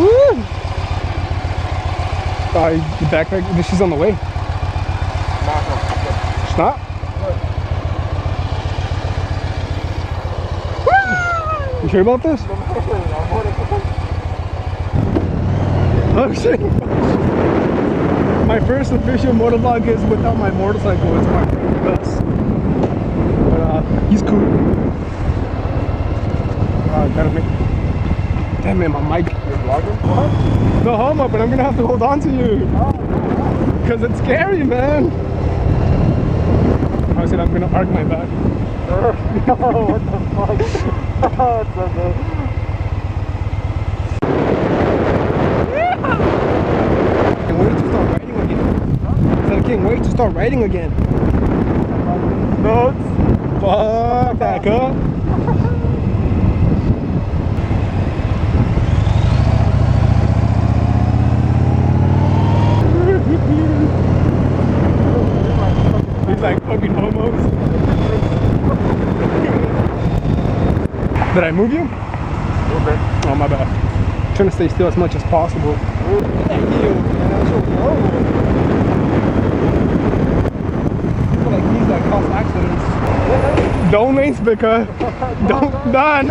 Woo! The backpack, she's on the way. She's not? You sure about this? Oh shit. My first official motovlog is without my motorcycle. It's my friend Gus. But he's cool. Gotta make. Damn it, my mic. You're vlogging? No homo, but I'm gonna have to hold on to you. Because it's scary, man. I said I'm gonna arc my back. No, what the fuck? It's okay. Can't wait to start riding again. I said I can't wait to start riding again. Notes. Fuck that, huh? He's like fucking homos. Did I move you? A little bit. Oh, my bad. I'm trying to stay still as much as possible. Thank you, man. So low. I feel like these that cause accidents. Don't race, because don't. Nah.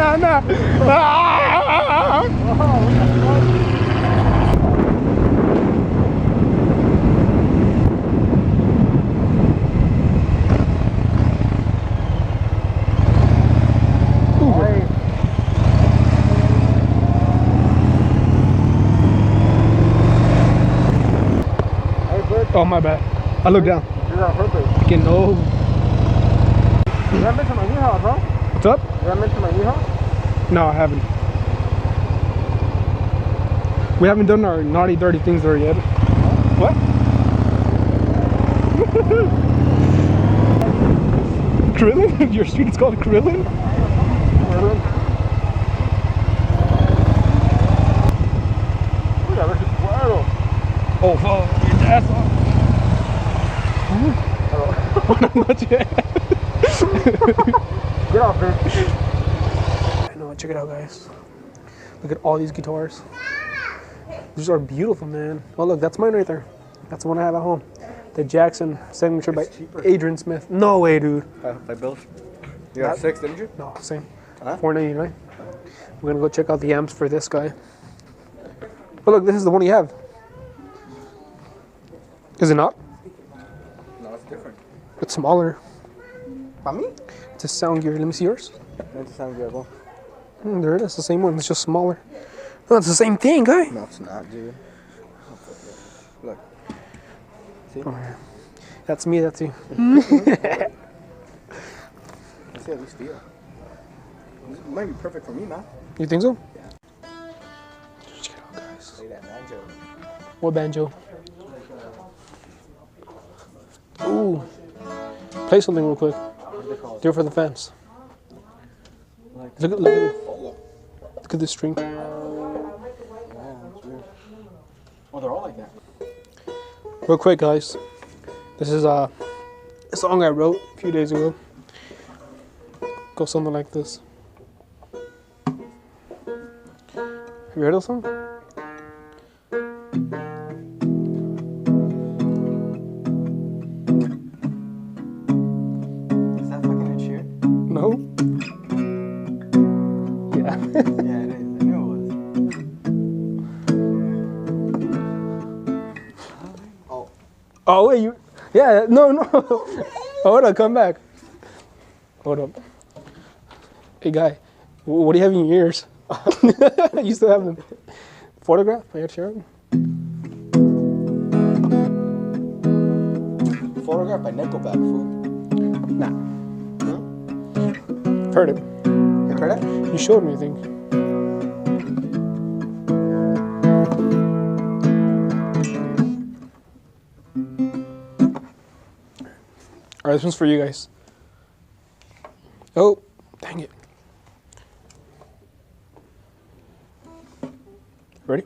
Oh, my bad. I looked down. You're on purpose. Fucking no. Did I mention my new house, huh? What's up? Did I mention my new house? No, I haven't. We haven't done our naughty, dirty things there yet. What? Krillen? Your street is called Krillen? Oh, fuck. Your dad's on. Not yet. Get off, bitch. I know, check it out, guys. Look at all these guitars. These are beautiful, man. Oh, look, that's mine right there. That's the one I have at home. The Jackson signature by Adrian Smith. No way, dude. By Bill. You got 6, didn't you? No, same. Huh? $4.99. We're gonna go check out the amps for this guy. But look, this is the one you have. Is it not? No, it's different. It's smaller. By me? It's a sound gear. Let me see yours. That's a sound gear, bro. There it is. The same one. It's just smaller. No, it's the same thing, guy. No, it's not, dude. Look. See? Oh, yeah. That's me. That's you. Let's see at least feel. This might be perfect for me, man. You think so? Yeah. Check it out, guys. Play that banjo. What banjo? Ooh. Play something real quick. Do it for the fans. Look at this string. Yeah, that's weird. Oh, they're all like that. Real quick, guys. This is a song I wrote a few days ago. Goes something like this. Have you heard of the song? Is that fucking Ed Sheeran? No? Yeah. Yeah, it is. I knew it was. Oh, wait, you... Yeah, no. Hold on, come back. Hold up. Hey, guy. What do you have in your ears? You still have them. Photograph by Ed Sheeran? Photograph by Nickelback, fool. Nah. Hmm? Heard it. You heard it? You showed me, I think. Alright, this one's for you guys. Oh, dang it. Ready?